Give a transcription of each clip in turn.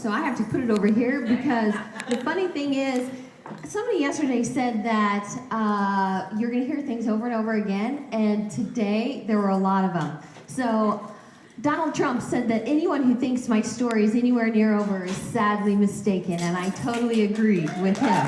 so I have to put it over here because the funny thing is, somebody yesterday said that you're going to hear things over and over again, and today there were a lot of them. So Donald Trump said that anyone who thinks my story is anywhere near over is sadly mistaken, and I totally agree with him.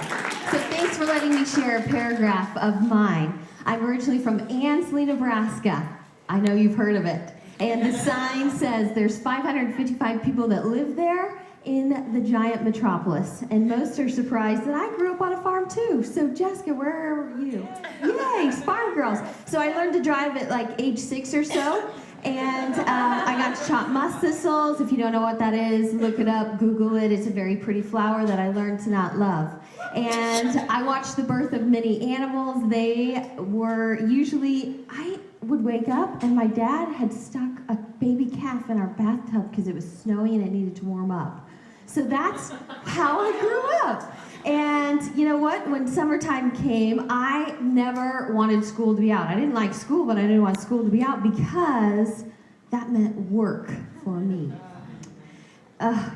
So thanks for letting me share a paragraph of mine. I'm originally from Ansley, Nebraska. I know you've heard of it. And the sign says there's 555 people that live there in the giant metropolis. And most are surprised that I grew up on a farm too. So Jessica, where are you? Yay, farm girls. So I learned to drive at like age 6 or so. And I got to chop musk thistles. If you don't know what that is, look it up, Google it. It's a very pretty flower that I learned to not love. And I watched the birth of many animals. They were usually, I would wake up and my dad had stuck a baby calf in our bathtub because it was snowing and it needed to warm up. So that's how I grew up. And you know what? When summertime came, I never wanted school to be out. I didn't like school, but I didn't want school to be out because that meant work for me.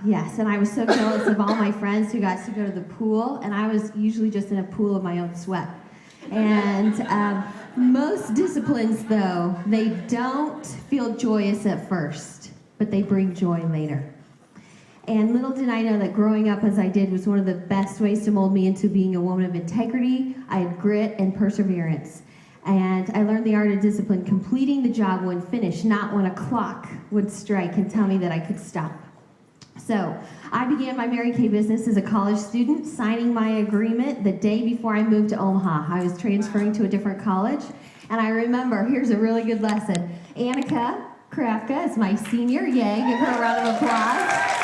Yes, and I was so jealous of all my friends who got to go to the pool, and I was usually just in a pool of my own sweat. And most disciplines, though, they don't feel joyous at first, but they bring joy later. And little did I know that growing up as I did was one of the best ways to mold me into being a woman of integrity. I had grit and perseverance. And I learned the art of discipline, completing the job when finished, not when a clock would strike and tell me that I could stop. So I began my Mary Kay business as a college student, signing my agreement the day before I moved to Omaha. I was transferring to a different college. And I remember, here's a really good lesson. Annika Krafka is my senior. Yay, give her a round of applause.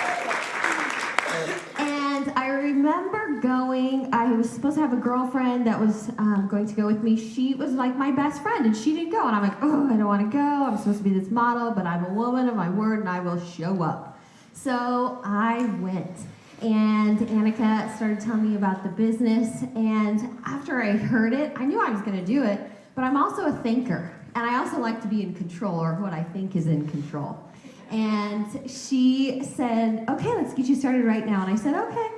I remember going, I was supposed to have a girlfriend that was going to go with me. She was like my best friend, and she didn't go. And I'm like, oh, I don't want to go. I'm supposed to be this model, but I'm a woman of my word, and I will show up. So I went, and Annika started telling me about the business. And after I heard it, I knew I was going to do it, but I'm also a thinker. And I also like to be in control, or what I think is in control. And she said, okay, let's get you started right now. And I said, okay.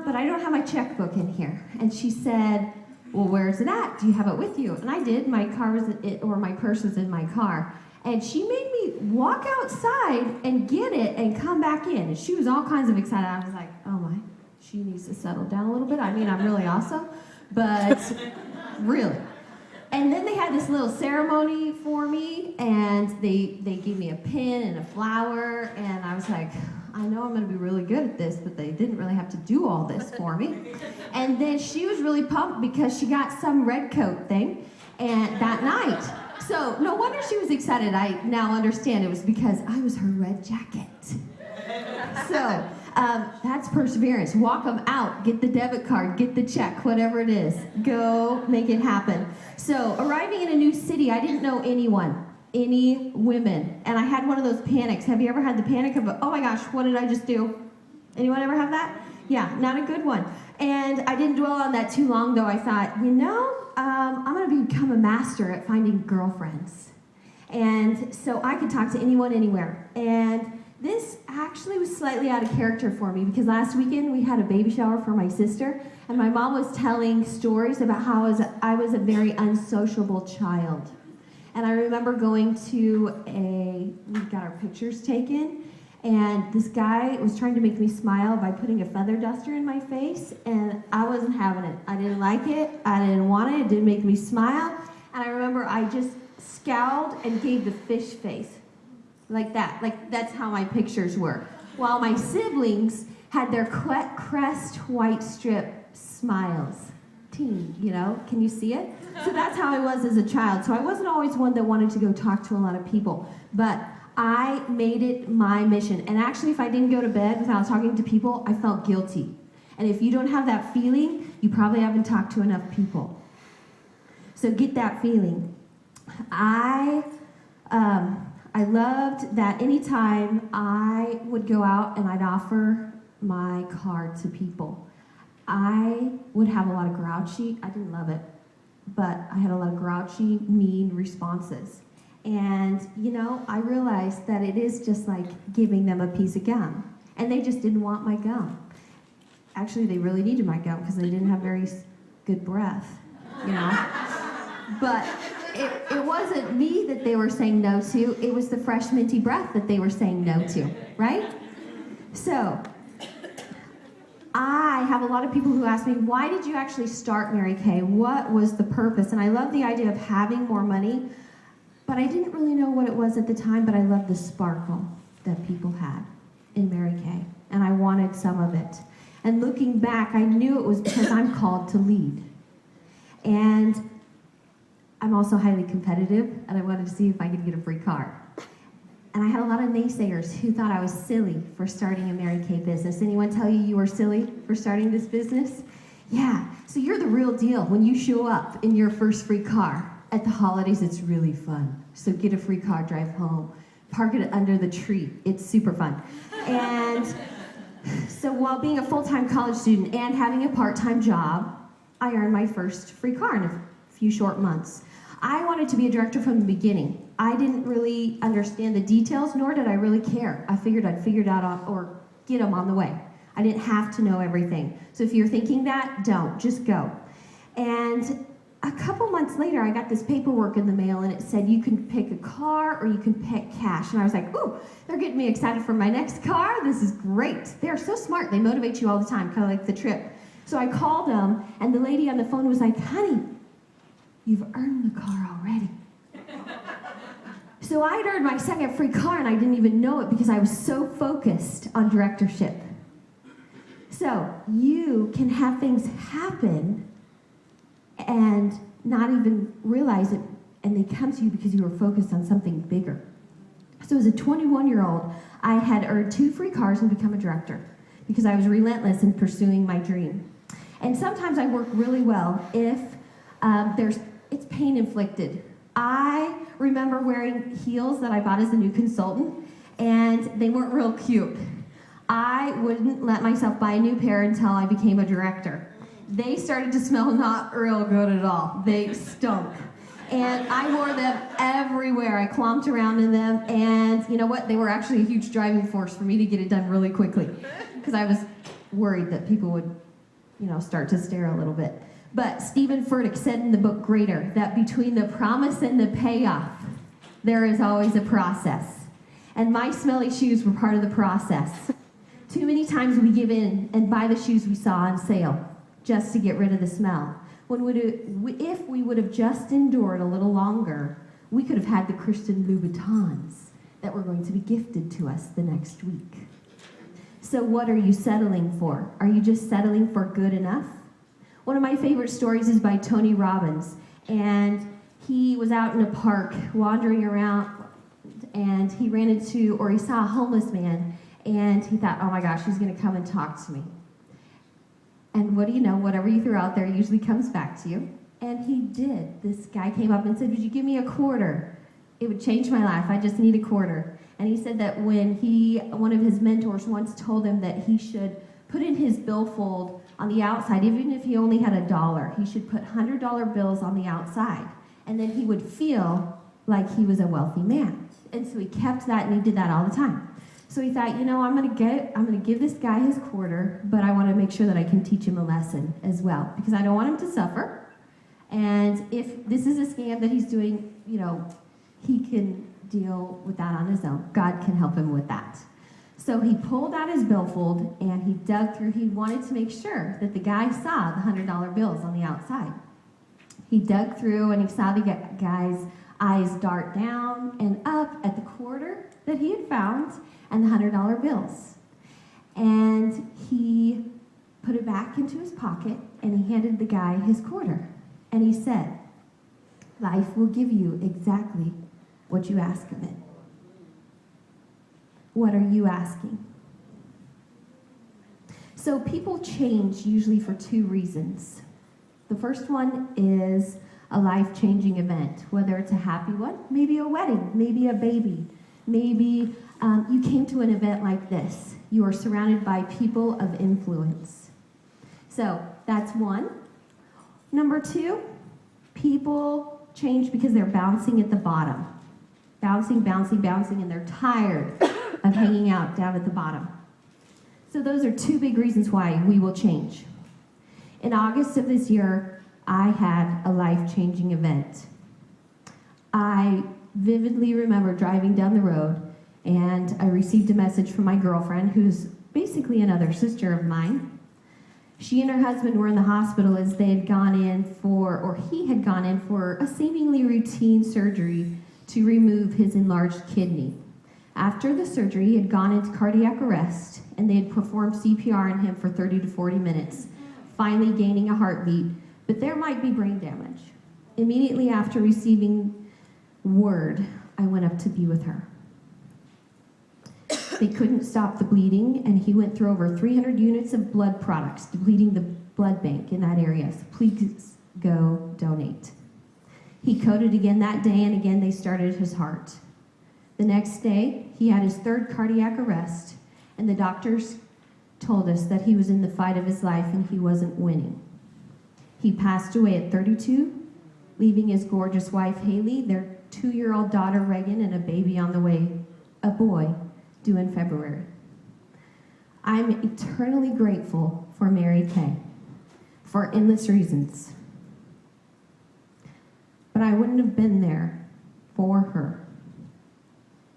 But I don't have my checkbook in here. And she said, well, where's it at? Do you have it with you? And I did. My car was my purse was in my car. And she made me walk outside and get it and come back in. And she was all kinds of excited. I was like, oh my, she needs to settle down a little bit. I mean, I'm really awesome, but really. And then they had this little ceremony for me, and they gave me a pin and a flower, and I was like, I know I'm going to be really good at this, but they didn't really have to do all this for me. And then she was really pumped because she got some red coat thing and that night. So no wonder she was excited. I now understand it was because I was her red jacket. So that's perseverance. Walk them out, get the debit card, get the check, whatever it is. Go make it happen. So arriving in a new city, I didn't know anyone. Any women, and I had one of those panics. Have you ever had the panic of, oh my gosh, what did I just do? Anyone ever have that? Yeah, not a good one. And I didn't dwell on that too long, though. I thought, I'm going to become a master at finding girlfriends. And so I could talk to anyone, anywhere. And this actually was slightly out of character for me because last weekend we had a baby shower for my sister, and my mom was telling stories about how I was a very unsociable child. And I remember going to we got our pictures taken, and this guy was trying to make me smile by putting a feather duster in my face, and I wasn't having it. I didn't like it. I didn't want it. It didn't make me smile. And I remember I just scowled and gave the fish face. Like that. Like that's how my pictures were. While my siblings had their crest white strip smiles. Teen, can you see it? So that's how I was as a child. So I wasn't always one that wanted to go talk to a lot of people, but I made it my mission. And actually, if I didn't go to bed without talking to people, I felt guilty. And if you don't have that feeling, you probably haven't talked to enough people. So get that feeling. I loved that anytime I would go out and I'd offer my card to people, I would have a lot of grouchy, I didn't love it, but I had a lot of grouchy, mean responses. And, I realized that it is just like giving them a piece of gum. and they just didn't want my gum. Actually, they really needed my gum because they didn't have very good breath, you know. But it wasn't me that they were saying no to, it was the fresh minty breath that they were saying no to, right? So, I have a lot of people who ask me, why did you actually start Mary Kay? What was the purpose? And I love the idea of having more money, but I didn't really know what it was at the time, but I love the sparkle that people had in Mary Kay, and I wanted some of it. And looking back, I knew it was because I'm called to lead. And I'm also highly competitive, and I wanted to see if I could get a free car. And I had a lot of naysayers who thought I was silly for starting a Mary Kay business. Anyone tell you were silly for starting this business? Yeah, so you're the real deal when you show up in your first free car. At the holidays, it's really fun. So get a free car, drive home, park it under the tree. It's super fun. And so while being a full-time college student and having a part-time job, I earned my first free car in a few short months. I wanted to be a director from the beginning. I didn't really understand the details, nor did I really care. I figured I'd figure it out or get them on the way. I didn't have to know everything. So if you're thinking that, don't, just go. And a couple months later, I got this paperwork in the mail, and it said you can pick a car or you can pick cash. And I was like, ooh, they're getting me excited for my next car. This is great. They're so smart. They motivate you all the time, kind of like the trip. So I called them, and the lady on the phone was like, honey, you've earned the car already. So I'd earned my second free car, and I didn't even know it because I was so focused on directorship. So you can have things happen and not even realize it, and they come to you because you were focused on something bigger. So as a 21-year-old, I had earned 2 free cars and become a director because I was relentless in pursuing my dream. And sometimes I work really well if it's pain-inflicted. I remember wearing heels that I bought as a new consultant, and they weren't real cute. I wouldn't let myself buy a new pair until I became a director. They started to smell not real good at all. They stunk. And I wore them everywhere. I clomped around in them, and you know what? They were actually a huge driving force for me to get it done really quickly because I was worried that people would, start to stare a little bit. But Stephen Furtick said in the book Greater that between the promise and the payoff, there is always a process. And my smelly shoes were part of the process. Too many times we give in and buy the shoes we saw on sale just to get rid of the smell. If we would have just endured a little longer, we could have had the Christian Louboutins that were going to be gifted to us the next week. So what are you settling for? Are you just settling for good enough? One of my favorite stories is by Tony Robbins, and he was out in a park wandering around, and he saw a homeless man, and he thought, oh my gosh, he's going to come and talk to me. And what do you know, whatever you throw out there usually comes back to you. And he did. This guy came up and said, would you give me a quarter? It would change my life. I just need a quarter. And he said that when one of his mentors once told him that he should put in his billfold on the outside, even if he only had $1, he should put $100 bills on the outside. And then he would feel like he was a wealthy man. And so he kept that, and he did that all the time. So he thought, I'm going to give this guy his quarter, but I want to make sure that I can teach him a lesson as well, because I don't want him to suffer. And if this is a scam that he's doing, he can deal with that on his own. God can help him with that. So he pulled out his billfold, and he dug through. He wanted to make sure that the guy saw the $100 bills on the outside. He dug through, and he saw the guy's eyes dart down and up at the quarter that he had found and the $100 bills. And he put it back into his pocket, and he handed the guy his quarter. And he said, life will give you exactly what you ask of it. What are you asking? So people change usually for 2 reasons. The first one is a life-changing event, whether it's a happy one, maybe a wedding, maybe a baby, maybe you came to an event like this. You are surrounded by people of influence. So that's one. Number 2, people change because they're bouncing at the bottom. Bouncing, and they're tired of hanging out down at the bottom. So those are two big reasons why we will change. In August of this year, I had a life-changing event. I vividly remember driving down the road, and I received a message from my girlfriend, who's basically another sister of mine. She and her husband were in the hospital as they had gone in for, or he had gone in for, a seemingly routine surgery to remove his enlarged kidney. After the surgery, he had gone into cardiac arrest, and they had performed CPR on him for 30 to 40 minutes, finally gaining a heartbeat, but there might be brain damage. Immediately after receiving word, I went up to be with her. They couldn't stop the bleeding, and he went through over 300 units of blood products, depleting the blood bank in that area. So please go donate. He coded again that day, and again they started his heart. The next day, he had his third cardiac arrest, and the doctors told us that he was in the fight of his life and he wasn't winning. He passed away at 32, leaving his gorgeous wife, Haley, their 2-year-old daughter, Reagan, and a baby on the way, a boy, due in February. I'm eternally grateful for Mary Kay for endless reasons. But I wouldn't have been there for her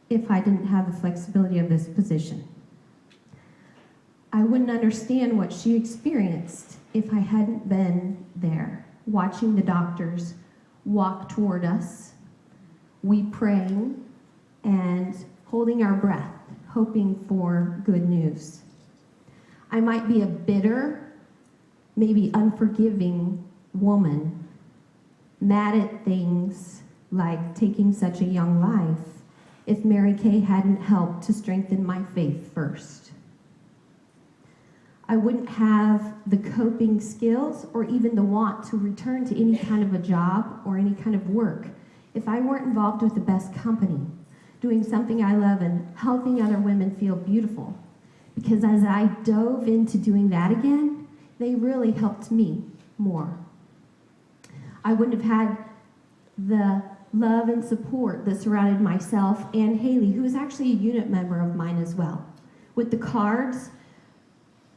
if I didn't have the flexibility of this position. I wouldn't understand what she experienced if I hadn't been there, watching the doctors walk toward us, we praying, and holding our breath, hoping for good news. I might be a bitter, maybe unforgiving woman, mad at things like taking such a young life, if Mary Kay hadn't helped to strengthen my faith first. I wouldn't have the coping skills or even the want to return to any kind of a job or any kind of work if I weren't involved with the best company, doing something I love and helping other women feel beautiful. Because as I dove into doing that again, they really helped me more. I wouldn't have had the love and support that surrounded myself and Haley, who is actually a unit member of mine as well. With the cards,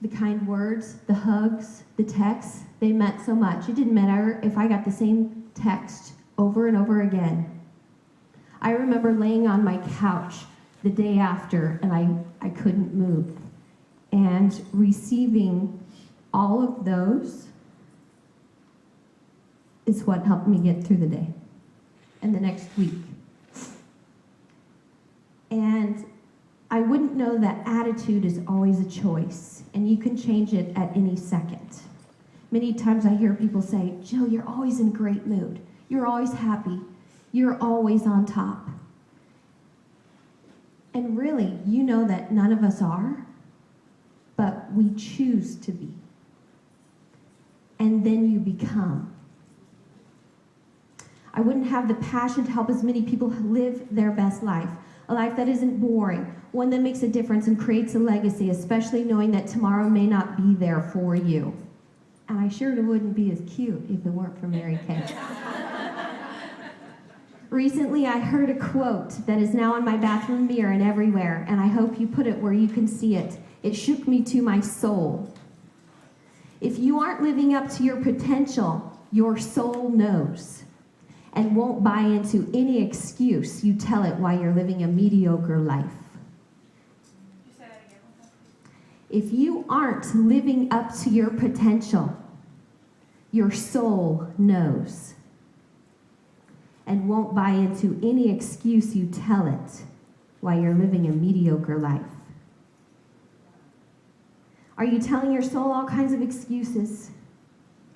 the kind words, the hugs, the texts, they meant so much. It didn't matter if I got the same text over and over again. I remember laying on my couch the day after, and I couldn't move. And receiving all of those is what helped me get through the day and the next week. And I wouldn't know that attitude is always a choice, and you can change it at any second. Many times I hear people say, Jill, you're always in a great mood. You're always happy. You're always on top. And really, you know that none of us are, but we choose to be. And then you become. I wouldn't have the passion to help as many people live their best life, a life that isn't boring, one that makes a difference and creates a legacy, especially knowing that tomorrow may not be there for you. And I sure wouldn't be as cute if it weren't for Mary Kay. Recently, I heard a quote that is now on my bathroom mirror and everywhere, and I hope you put it where you can see it. It shook me to my soul. If you aren't living up to your potential, your soul knows and won't buy into any excuse you tell it while you're living a mediocre life. Say that again. If you aren't living up to your potential, your soul knows and won't buy into any excuse you tell it while you're living a mediocre life. Are you telling your soul all kinds of excuses?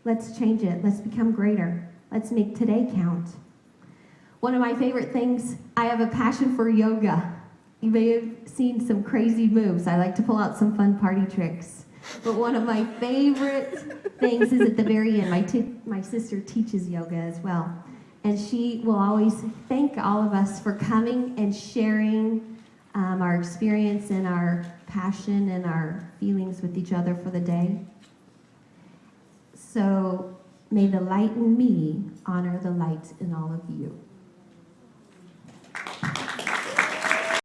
Let's change it. Let's become greater. Let's make today count. One of my favorite things, I have a passion for yoga. You may have seen some crazy moves. I like to pull out some fun party tricks. But one of my favorite things is at the very end. My sister teaches yoga as well. And she will always thank all of us for coming and sharing our experience and our passion and our feelings with each other for the day. So may the light in me honor the light in all of you.